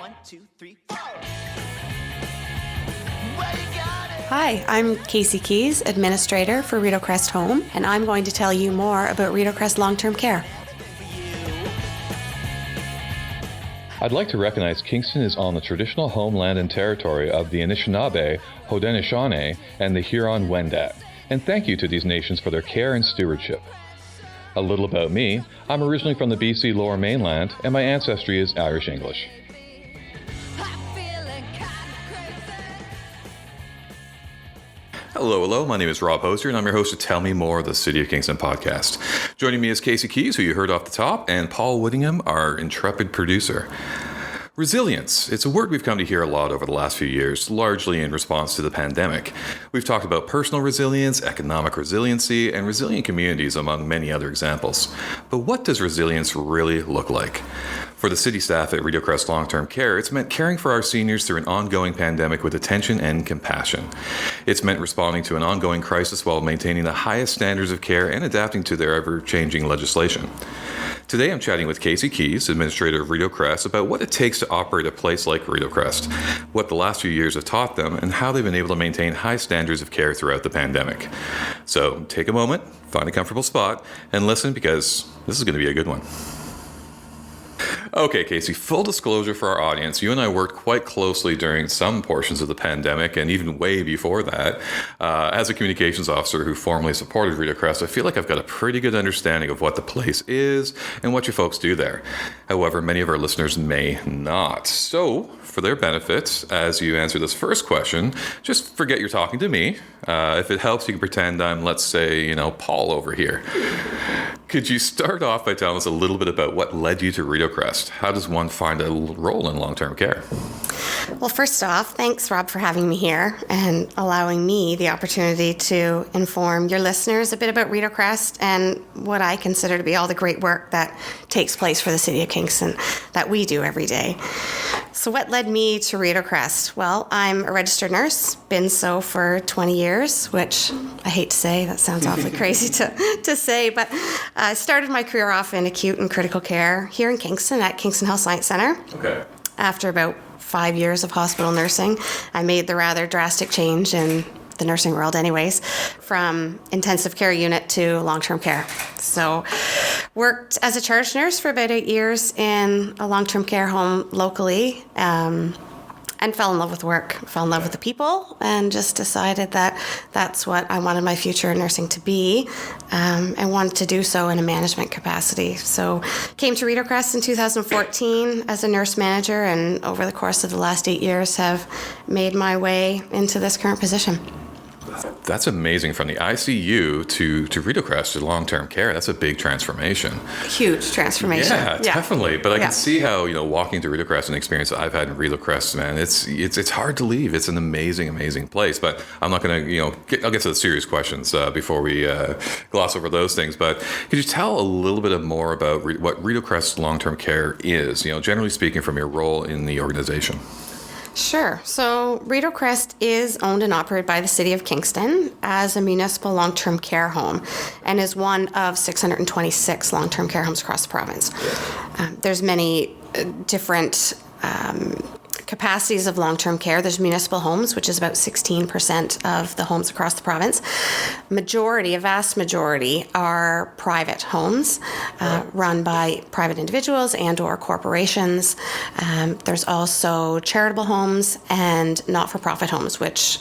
1, 2, 3, 4. Hi, I'm Casie Keyes, Administrator for Rideaucrest Home, and I'm going to tell you more about Rideaucrest Long-Term Care. I'd like to recognize Kingston is on the traditional homeland and territory of the Anishinaabe, Haudenosaunee, and the Huron-Wendat, and thank you to these nations for their care and stewardship. A little about me, I'm originally from the BC Lower Mainland, and my ancestry is Irish-English. Hello, my name is Rob Hoser, and I'm your host of Tell Me More, the City of Kingston podcast. Joining me is Casie Keyes, who you heard off the top, and Paul Whittingham, our intrepid producer. Resilience. It's a word we've come to hear a lot over the last few years, largely in response to the pandemic. We've talked about personal resilience, economic resiliency, and resilient communities, among many other examples. But what does resilience really look like? For the city staff at Rideaucrest Long-Term Care, it's meant caring for our seniors through an ongoing pandemic with attention and compassion. It's meant responding to an ongoing crisis while maintaining the highest standards of care and adapting to their ever-changing legislation. Today I'm chatting with Casie Keyes, Administrator of Rideaucrest, about what it takes to operate a place like Rideaucrest, what the last few years have taught them, and how they've been able to maintain high standards of care throughout the pandemic. So take a moment, find a comfortable spot, and listen, because this is going to be a good one. Okay, Casie, full disclosure for our audience, you and I worked quite closely during some portions of the pandemic and even way before that. As a communications officer who formerly supported Rideaucrest, I feel like I've got a pretty good understanding of what the place is and what you folks do there. However, many of our listeners may not. So, for their benefit, as you answer this first question, just forget you're talking to me. If it helps, you can pretend I'm, let's say, Paul over here. Could you start off by telling us a little bit about what led you to Rideaucrest? How does one find a role in long-term care? Well, first off, thanks, Rob, for having me here and allowing me the opportunity to inform your listeners a bit about Rideaucrest and what I consider to be all the great work that takes place for the City of Kingston that we do every day. So what led me to Rideaucrest? Well, I'm a registered nurse, been so for 20 years, which I hate to say, that sounds awfully crazy to say, but I started my career off in acute and critical care here in Kingston at Kingston Health Science Centre. Okay. After about 5 years of hospital nursing, I made the rather drastic change in the nursing world anyways, from intensive care unit to long-term care. So worked as a charge nurse for about 8 years in a long-term care home locally, and fell in love with work, fell in love with the people, and just decided that that's what I wanted my future in nursing to be, and wanted to do so in a management capacity. So came to Rideaucrest in 2014 as a nurse manager, and over the course of the last 8 years have made my way into this current position. That's amazing. From the ICU to Rideaucrest to long-term care, that's a big transformation. Huge transformation. Yeah, definitely. But I can see how, walking to Rideaucrest, and the experience that I've had in Rideaucrest, man, it's hard to leave. It's an amazing, amazing place. But I'm not going to, I'll get to the serious questions before we gloss over those things. But could you tell a little bit more about what Rideaucrest long-term care is, generally speaking, from your role in the organization? Sure. So Rideaucrest is owned and operated by the City of Kingston as a municipal long-term care home and is one of 626 long-term care homes across the province. There's many different capacities of long-term care. There's municipal homes, which is about 16% of the homes across the province. A vast majority are private homes run by private individuals and or corporations. There's also charitable homes and not-for-profit homes, which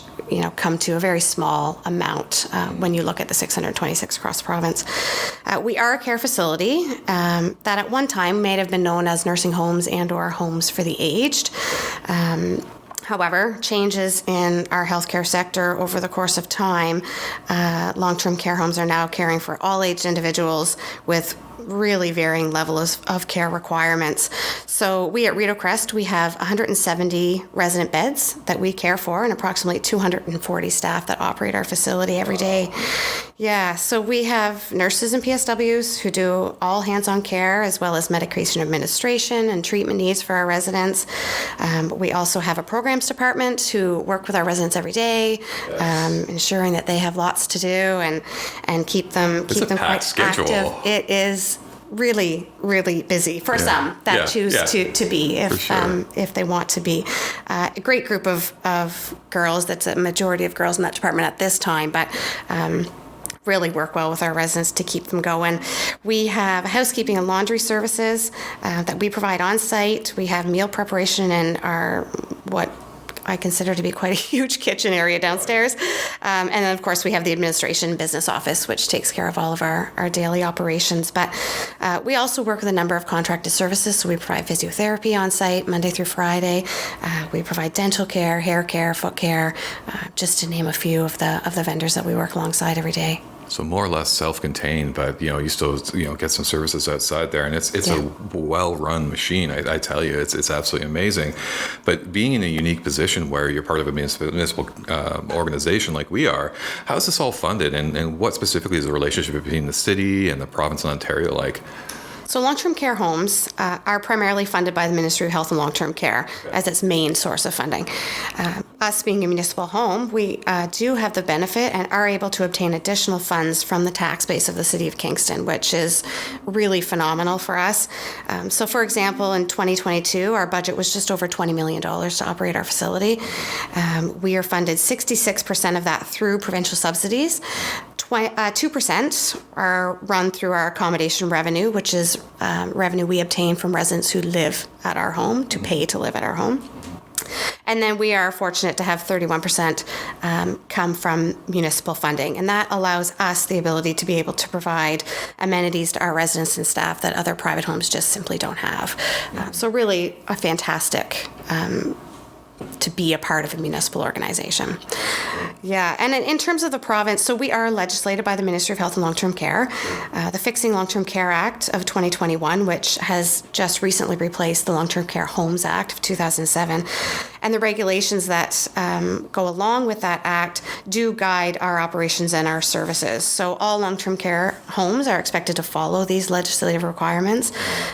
come to a very small amount when you look at the 626 across the province. We are a care facility that at one time may have been known as nursing homes and or homes for the aged. However, changes in our healthcare sector over the course of time, long-term care homes are now caring for all aged individuals with really varying levels of care requirements. So we at Rideaucrest, we have 170 resident beds that we care for and approximately 240 staff that operate our facility every day. Yeah, so we have nurses and PSWs who do all hands-on care as well as medication administration and treatment needs for our residents. But we also have a programs department who work with our residents every day, ensuring that they have lots to do and keep them quite schedule. active. It is really, really busy for some that choose to be if they want to be. A great group of girls. That's a majority of girls in that department at this time, but really work well with our residents to keep them going. We have housekeeping and laundry services that we provide on site. We have meal preparation in our what I consider to be quite a huge kitchen area downstairs. And then, of course, we have the administration business office, which takes care of all of our daily operations. But we also work with a number of contracted services. So we provide physiotherapy on site Monday through Friday. We provide dental care, hair care, foot care, just to name a few of the vendors that we work alongside every day. So more or less self-contained, but you still get some services outside there, and it's a well-run machine. I tell you, it's absolutely amazing. But being in a unique position where you're part of a municipal organization like we are, how is this all funded, and what specifically is the relationship between the city and the province of Ontario like? So long-term care homes are primarily funded by the Ministry of Health and Long-Term Care as its main source of funding. Us being a municipal home, we do have the benefit and are able to obtain additional funds from the tax base of the City of Kingston, which is really phenomenal for us. So for example, in 2022, our budget was just over $20 million to operate our facility. We are funded 66% of that through provincial subsidies. 2% are run through our accommodation revenue, which is revenue we obtain from residents who live at our home, to pay to live at our home. And then we are fortunate to have 31% come from municipal funding. And that allows us the ability to be able to provide amenities to our residents and staff that other private homes just simply don't have. So really a fantastic to be a part of a municipal organization. Yeah, and in terms of the province, so we are legislated by the Ministry of Health and Long-Term Care. The Fixing Long-Term Care Act of 2021, which has just recently replaced the Long-Term Care Homes Act of 2007, and the regulations that go along with that act do guide our operations and our services. So all long-term care homes are expected to follow these legislative requirements,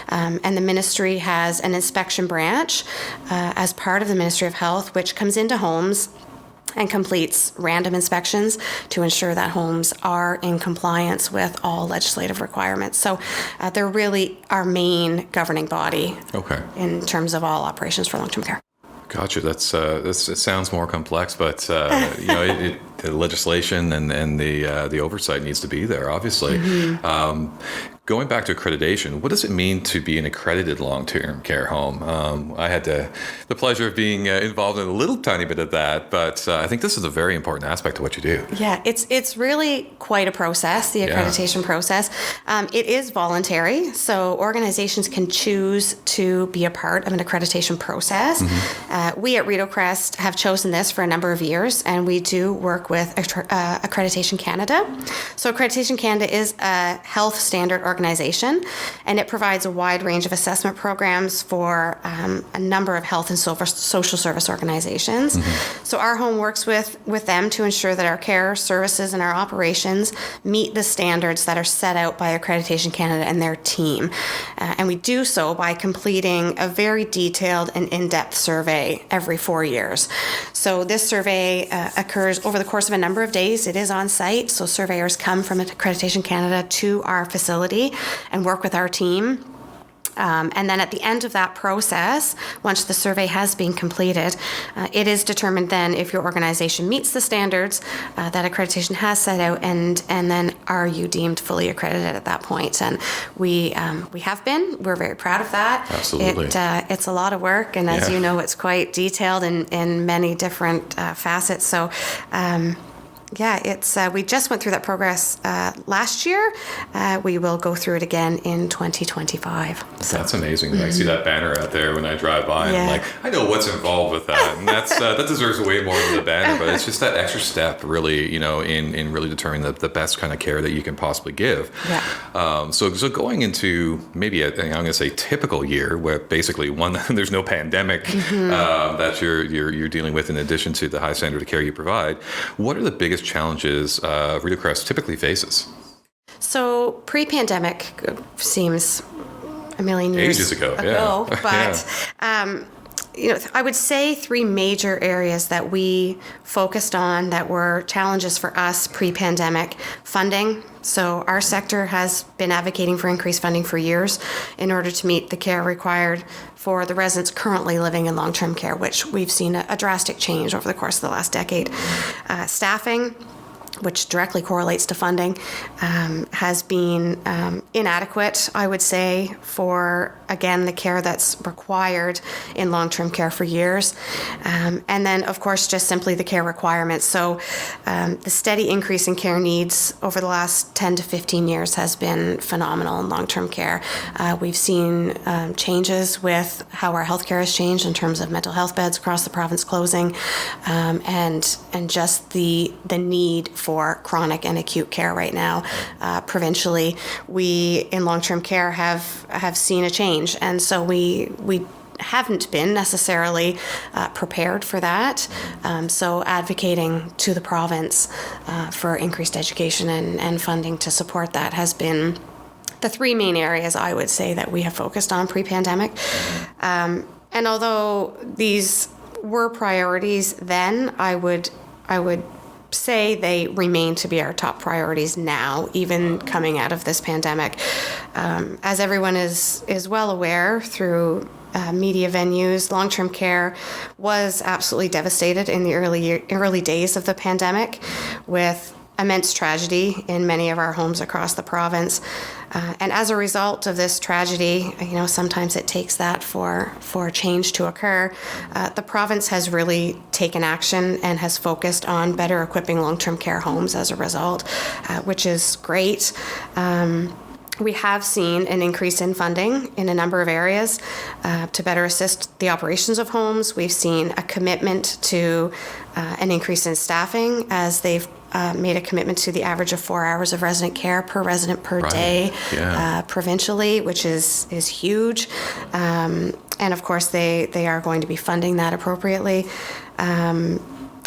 and the ministry has an inspection branch as part of the Ministry of Health, which comes into homes and completes random inspections to ensure that homes are in compliance with all legislative requirements. So they're really our main governing body in terms of all operations for long-term care. Gotcha. It sounds more complex, but the legislation and the oversight needs to be there, obviously. Mm-hmm. Going back to accreditation, what does it mean to be an accredited long-term care home? I had the pleasure of being involved in a little tiny bit of that, but I think this is a very important aspect of what you do. Yeah, it's really quite a process, the accreditation process. It is voluntary, so organizations can choose to be a part of an accreditation process. Mm-hmm. We at Rideaucrest have chosen this for a number of years, and we do work with Accreditation Canada. So Accreditation Canada is a health standard organization, and it provides a wide range of assessment programs for a number of health and social service organizations. Mm-hmm. So our home works with them to ensure that our care services and our operations meet the standards that are set out by Accreditation Canada and their team. And we do so by completing a very detailed and in-depth survey every 4 years. So this survey occurs over the course of a number of days. It is on site, so surveyors come from Accreditation Canada to our facility and work with our team. And then at the end of that process, once the survey has been completed, it is determined then if your organization meets the standards that accreditation has set out, and then are you deemed fully accredited at that point. And we have been. We're very proud of that. Absolutely. It's a lot of work, and as you know, it's quite detailed in many different facets. So we just went through that progress last year. We will go through it again in 2025. So. That's amazing. I see that banner out there when I drive by, and I'm like, I know what's involved with that, and that deserves way more than the banner. But it's just that extra step, really, in really determining the best kind of care that you can possibly give. Yeah. So going into maybe I'm going to say typical year, where basically there's no pandemic that you're dealing with, in addition to the high standard of care you provide. What are the biggest challenges Rideaucrest typically faces? So pre-pandemic seems a million years ago, but I would say three major areas that we focused on that were challenges for us pre-pandemic. Funding. So our sector has been advocating for increased funding for years in order to meet the care required for the residents currently living in long-term care, which we've seen a drastic change over the course of the last decade. Staffing, which directly correlates to funding, has been inadequate, I would say, for, again, the care that's required in long-term care for years. And then, of course, just simply the care requirements. So the steady increase in care needs over the last 10 to 15 years has been phenomenal in long-term care. We've seen changes with how our healthcare has changed in terms of mental health beds across the province closing, and just the need for chronic and acute care right now. Provincially, we in long-term care have seen a change, and so we haven't been necessarily prepared for that. So advocating to the province for increased education and funding to support that has been the three main areas I would say that we have focused on pre-pandemic. And although these were priorities then, I would say they remain to be our top priorities now, even coming out of this pandemic. As everyone is well aware through media venues, long-term care was absolutely devastated in the early days of the pandemic, with immense tragedy in many of our homes across the province. And as a result of this tragedy, sometimes it takes that for change to occur. The province has really taken action and has focused on better equipping long-term care homes as a result, which is great. We have seen an increase in funding in a number of areas to better assist the operations of homes. We've seen a commitment to an increase in staffing, as they've made a commitment to the average of 4 hours of resident care per resident per day provincially, which is huge. And of course, they are going to be funding that appropriately. And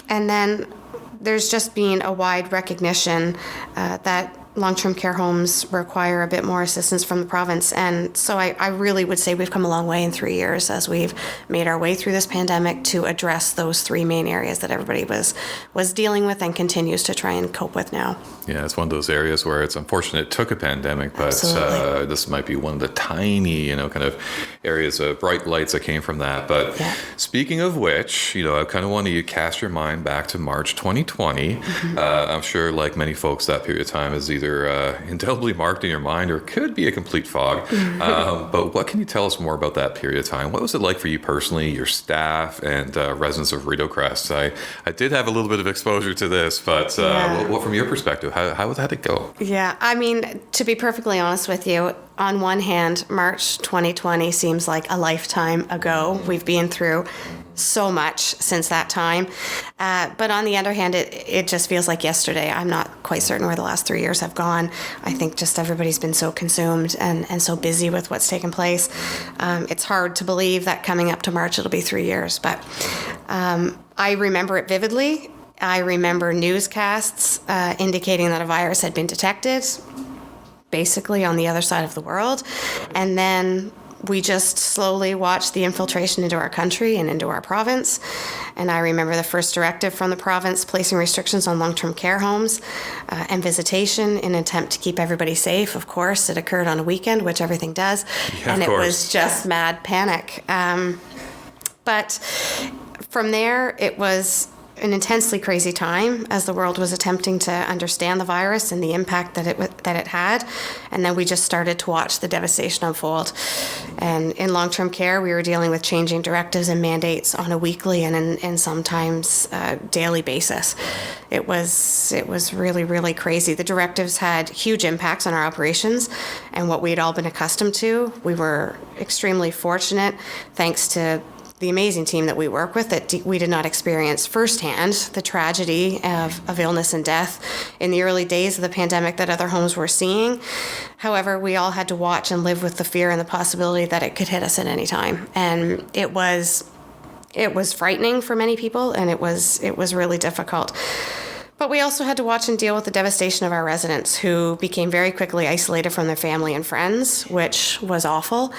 then there's just been a wide recognition that long-term care homes require a bit more assistance from the province. And so I really would say we've come a long way in 3 years as we've made our way through this pandemic to address those three main areas that everybody was dealing with and continues to try and cope with now. Yeah, it's one of those areas where it's unfortunate it took a pandemic, but this might be one of the tiny, kind of areas of bright lights that came from that. But speaking of which, I kind of want you to cast your mind back to March 2020. Mm-hmm. I'm sure, like many folks, that period of time is either indelibly marked in your mind or could be a complete fog. Mm-hmm. But what can you tell us more about that period of time? What was it like for you personally, your staff, and residents of Rideaucrest? I did have a little bit of exposure to this, but what from your perspective, how did it go? Yeah, to be perfectly honest with you, on one hand, March 2020 seems like a lifetime ago. We've been through so much since that time. But on the other hand, it just feels like yesterday. I'm not quite certain where the last 3 years have gone. I think just everybody's been so consumed and so busy with what's taken place. It's hard to believe that coming up to March, it'll be 3 years. But I remember it vividly. I remember newscasts indicating that a virus had been detected, basically on the other side of the world. And then we just slowly watched the infiltration into our country and into our province. And I remember the first directive from the province placing restrictions on long-term care homes and visitation in an attempt to keep everybody safe. Of course, it occurred on a weekend, which everything does. Yeah, and it was just mad panic. But from there, it was an intensely crazy time as the world was attempting to understand the virus and the impact that it had. And then we just started to watch the devastation unfold. And in long-term care, we were dealing with changing directives and mandates on a weekly and sometimes daily basis. It was really, really crazy. The directives had huge impacts on our operations and what we had all been accustomed to. We were extremely fortunate, thanks to the amazing team that we work with, that we did not experience firsthand the tragedy of illness and death in the early days of the pandemic that other homes were seeing. However, we all had to watch and live with the fear and the possibility that it could hit us at any time. And it was frightening for many people, and it was really difficult. But we also had to watch and deal with the devastation of our residents, who became very quickly isolated from their family and friends, which was awful.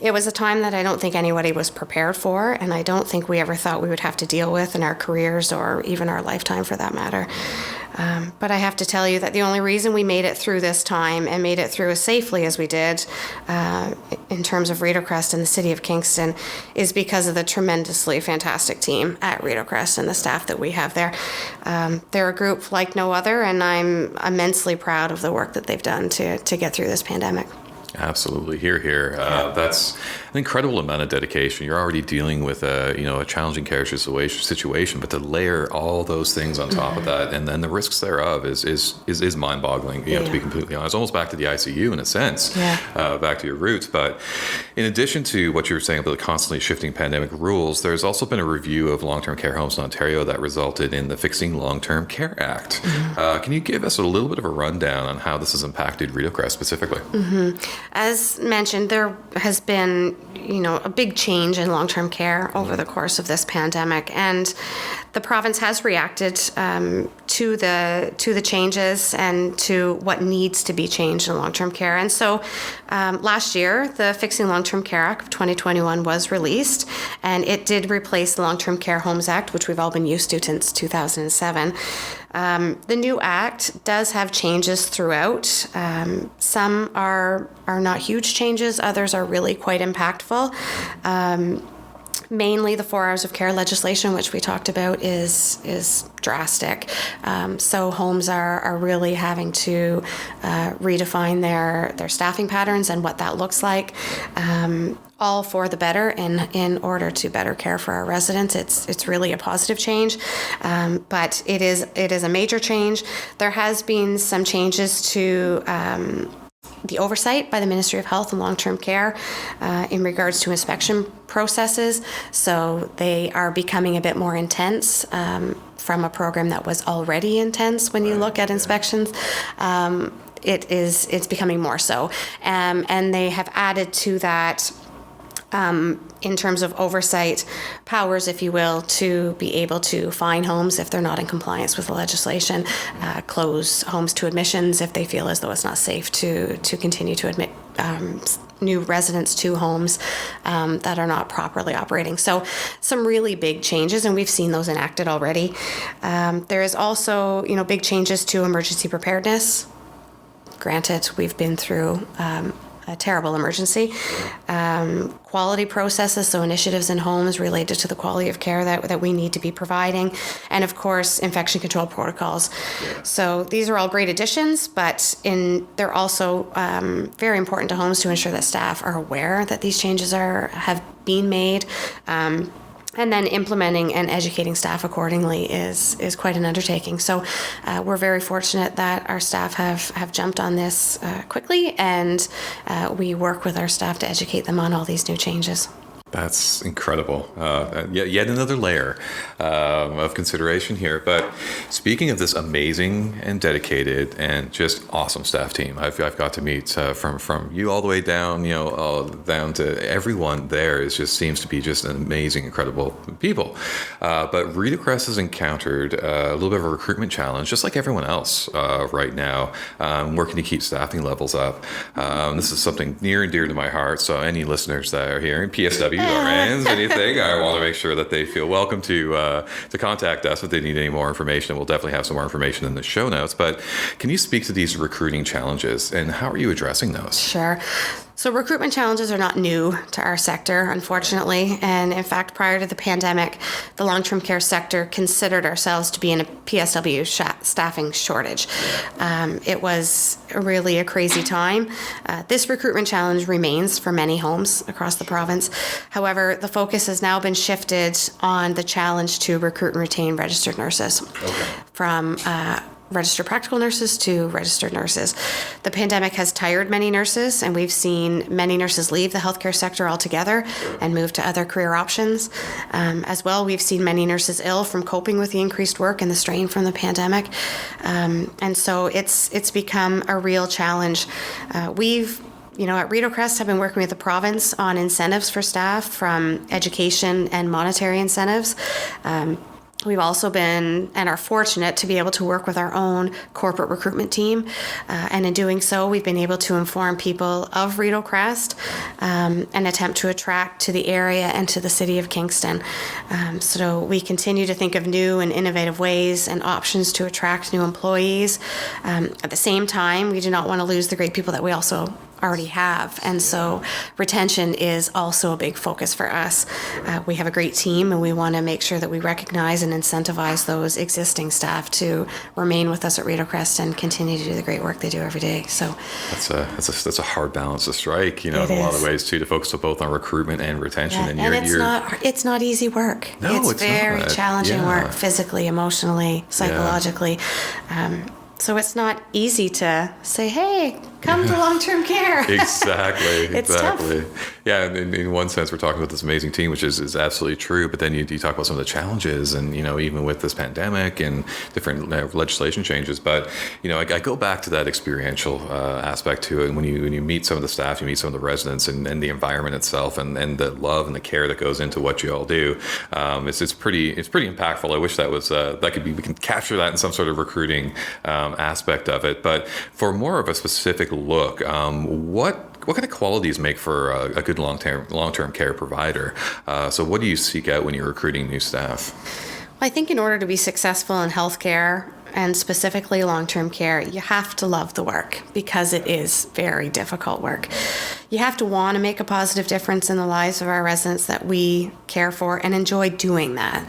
It was a time that I don't think anybody was prepared for, and I don't think we ever thought we would have to deal with in our careers or even our lifetime for that matter. But I have to tell you that the only reason we made it through this time and made it through as safely as we did in terms of Rideaucrest and the City of Kingston is because of the tremendously fantastic team at Rideaucrest and the staff that we have there. They're a group like no other, and I'm immensely proud of the work that they've done to get through this pandemic. Absolutely. Here. That's an incredible amount of dedication. You're already dealing with a challenging care situation, but to layer all those things on top of that and then the risks thereof is mind-boggling, to be completely honest. Almost back to the ICU in a sense, back to your roots. But in addition to what you were saying about the constantly shifting pandemic rules, there's also been a review of long-term care homes in Ontario that resulted in the Fixing Long-Term Care Act. Can you give us a little bit of a rundown on how this has impacted Rideaucrest specifically? As mentioned, there has been, a big change in long-term care over the course of this pandemic, and the province has reacted to the changes and to what needs to be changed in long-term care. And so, last year, the Fixing Long-Term Care Act of 2021 was released, and it did replace the Long-Term Care Homes Act, which we've all been used to since 2007. The new act does have changes throughout. Some are not huge changes, others are really quite impactful. Mainly the 4 hours of care legislation, which we talked about, is drastic. So homes are really having to redefine their staffing patterns and what that looks like. All for the better in order to better care for our residents. It's really a positive change, but it is a major change. There has been some changes to the oversight by the Ministry of Health and Long-Term Care in regards to inspection processes. So they are becoming a bit more intense from a program that was already intense when you look at inspections. It's becoming more so. And they have added to that in terms of oversight powers, if you will, to be able to fine homes if they're not in compliance with the legislation, close homes to admissions if they feel as though it's not safe to continue to admit new residents to homes that are not properly operating. So some really big changes, and we've seen those enacted already. There is also, big changes to emergency preparedness. Granted, we've been through a terrible emergency. Quality processes, so initiatives in homes related to the quality of care that we need to be providing, and of course, infection control protocols. So these are all great additions, but they're also very important to homes to ensure that staff are aware that these changes have been made. And then implementing and educating staff accordingly is quite an undertaking. So we're very fortunate that our staff have jumped on this quickly, and we work with our staff to educate them on all these new changes. That's incredible. Yet another layer of consideration here. But speaking of this amazing and dedicated and just awesome staff team, I've got to meet from you all the way down, down to everyone there. It just seems to be just an amazing, incredible people. But Rideaucrest has encountered a little bit of a recruitment challenge, just like everyone else right now, working to keep staffing levels up. This is something near and dear to my heart. So any listeners that are here in PSW, or anything, I want to make sure that they feel welcome to contact us if they need any more information. We'll definitely have some more information in the show notes. But can you speak to these recruiting challenges and how are you addressing those? Sure. So recruitment challenges are not new to our sector, unfortunately. And in fact, prior to the pandemic, the long-term care sector considered ourselves to be in a PSW staffing shortage. It was really a crazy time. This recruitment challenge remains for many homes across the province. However, the focus has now been shifted on the challenge to recruit and retain registered nurses. From registered practical nurses to registered nurses. The pandemic has tired many nurses, and we've seen many nurses leave the healthcare sector altogether and move to other career options. As well, we've seen many nurses ill from coping with the increased work and the strain from the pandemic. And so it's become a real challenge. We've at Rideaucrest have been working with the province on incentives for staff, from education and monetary incentives. We've also been and are fortunate to be able to work with our own corporate recruitment team. And in doing so, we've been able to inform people of Rideaucrest and attempt to attract to the area and to the city of Kingston. So we continue to think of new and innovative ways and options to attract new employees. At the same time, we do not want to lose the great people that we also already have. And so retention is also a big focus for us. We have a great team, and we want to make sure that we recognize and incentivize those existing staff to remain with us at Rideaucrest and continue to do the great work they do every day. So that's a hard balance to strike, in It a lot of is. ways too, to focus both on recruitment and retention. yeah, And it's not easy work. No, it's very not. challenging Yeah. work, physically, emotionally, psychologically. So it's not easy to say, hey, come to long-term care. Exactly. It's exactly. tough. Yeah. And in one sense, we're talking about this amazing team, which is absolutely true. But then you talk about some of the challenges, and even with this pandemic and different legislation changes. But I go back to that experiential aspect to it. And when you meet some of the staff, you meet some of the residents, and the environment itself, and the love and the care that goes into what you all do. It's pretty impactful. I wish that was we can capture that in some sort of recruiting aspect of it. But for more of a specific look, what kind of qualities make for a good long-term care provider? So what do you seek out when you're recruiting new staff? I think in order to be successful in healthcare, and specifically long-term care, you have to love the work, because it is very difficult work. You have to want to make a positive difference in the lives of our residents that we care for and enjoy doing that.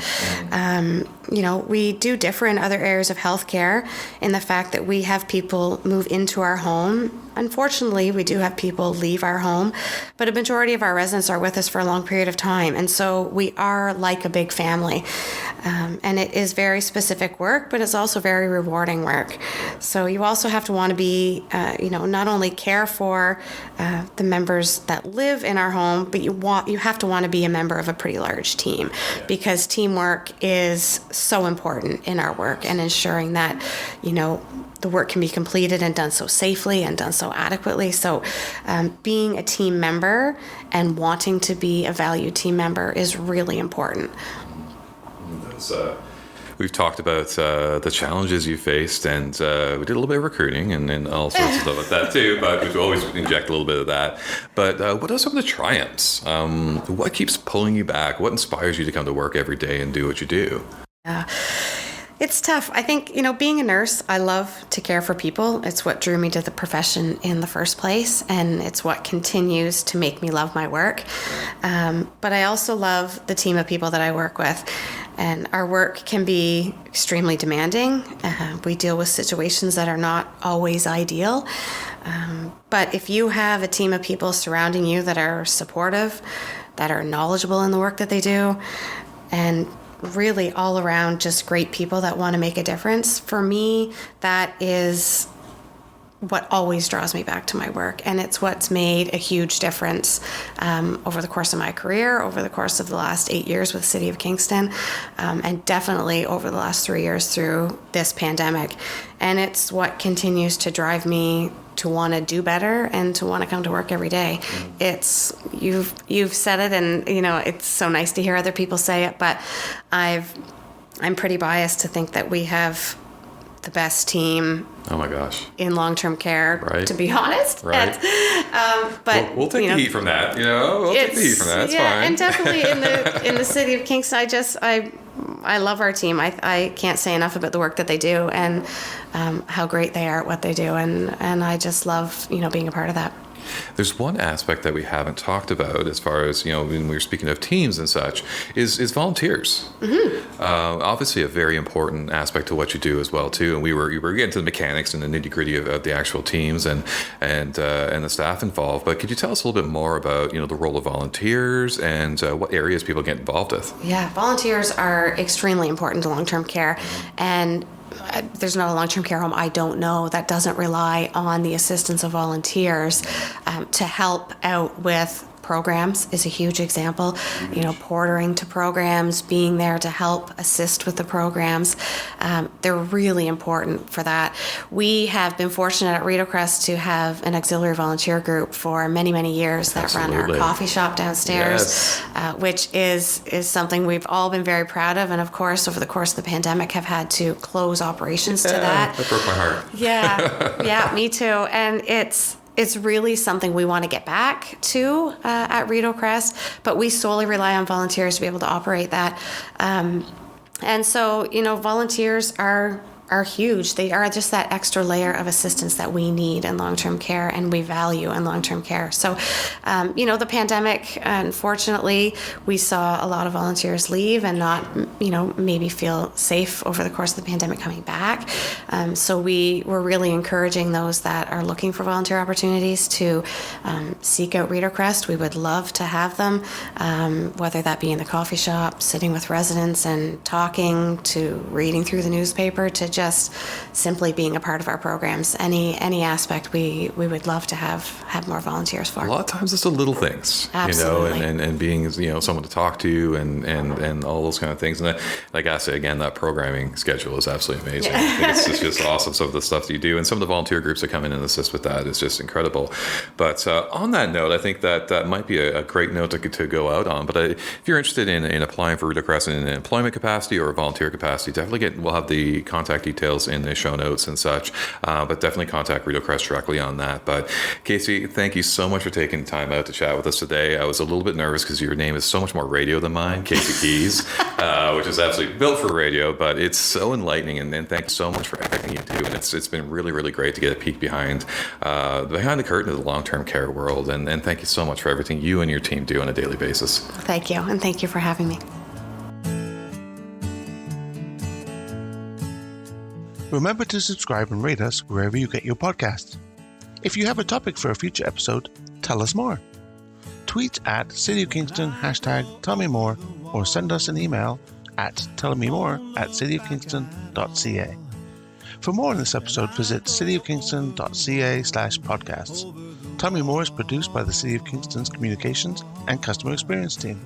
We do differ in other areas of healthcare in the fact that we have people move into our home. Unfortunately, we do have people leave our home, but a majority of our residents are with us for a long period of time. And so we are like a big family. And it is very specific work, but it's also very rewarding work. So you also have to want to be, not only care for the members that live in our home, but you have to want to be a member of a pretty large team, because teamwork is so important in our work, and ensuring that, the work can be completed and done so safely and done so adequately. So being a team member and wanting to be a valued team member is really important. We've talked about the challenges you faced, and we did a little bit of recruiting and all sorts of stuff like that too, but we always inject a little bit of that. But what are some of the triumphs? What keeps pulling you back? What inspires you to come to work every day and do what you do? It's tough. I think, being a nurse, I love to care for people. It's what drew me to the profession in the first place, and it's what continues to make me love my work. But I also love the team of people that I work with. And our work can be extremely demanding. We deal with situations that are not always ideal. But if you have a team of people surrounding you that are supportive, that are knowledgeable in the work that they do, and really all around just great people that want to make a difference, for me, that is what always draws me back to my work. And it's what's made a huge difference over the course of my career, over the course of the last 8 years with the City of Kingston, and definitely over the last 3 years through this pandemic. And it's what continues to drive me to want to do better and to want to come to work every day. It's you've said it, and it's so nice to hear other people say it, but I'm pretty biased to think that we have the best team. Oh my gosh. In long-term care, right. To be honest. Right. But we'll take the heat from that. We'll take the heat from that. That's fine. And definitely in the city of Kingston, I love our team. I can't say enough about the work that they do, and how great they are at what they do, and I just love being a part of that. There's one aspect that we haven't talked about, as far as when we're speaking of teams and such, is volunteers. Mm-hmm. Obviously, a very important aspect to what you do as well too. And we were getting to the mechanics and the nitty gritty of the actual teams and the staff involved. But could you tell us a little bit more about the role of volunteers and what areas people get involved with? Yeah, volunteers are extremely important to long-term care, and there's not a long-term care home I don't know that doesn't rely on the assistance of volunteers to help out with programs is a huge example. Portering to programs, being there to help assist with the programs. They're really important for that. We have been fortunate at Rideaucrest to have an auxiliary volunteer group for many, many years that run our coffee shop downstairs, which is something we've all been very proud of. And of course, over the course of the pandemic, have had to close operations to that. That broke my heart. Yeah, me too. And it's really something we want to get back to at Rideaucrest, but we solely rely on volunteers to be able to operate that. And so, volunteers are huge. They are just that extra layer of assistance that we need in long-term care and we value in long-term care. So, the pandemic, unfortunately, we saw a lot of volunteers leave and not, maybe feel safe over the course of the pandemic coming back. So we were really encouraging those that are looking for volunteer opportunities to seek out Rideaucrest. We would love to have them, whether that be in the coffee shop, sitting with residents and talking, to reading through the newspaper, to just simply being a part of our programs. Any aspect we would love to have more volunteers for. A lot of times it's the little things, Absolutely. and being someone to talk to and all those kind of things. And like I say again, that programming schedule is absolutely amazing. Yeah. It's just awesome, some of the stuff that you do, and some of the volunteer groups that come in and assist with that is just incredible. But on that note, I think that might be a great note to go out on. But if you're interested in applying for Rideaucrest in an employment capacity or a volunteer capacity, definitely we'll have the contact details in the show notes and such, but definitely contact Rideaucrest directly on that. But Casie, thank you so much for taking the time out to chat with us today. I was a little bit nervous because your name is so much more radio than mine, Casie Keyes, which is absolutely built for radio, but it's so enlightening, and thank you so much for everything you do. And it's been really, really great to get a peek behind the curtain of the long-term care world, and thank you so much for everything you and your team do on a daily basis. Thank you, and thank you for having me. Remember to subscribe and rate us wherever you get your podcasts. If you have a topic for a future episode, tell us more. Tweet at City of Kingston #TellMeMore, or send us an email at tellmemore@cityofkingston.ca. For more on this episode, visit cityofkingston.ca/podcasts. Tell Me More is produced by the City of Kingston's Communications and Customer Experience team.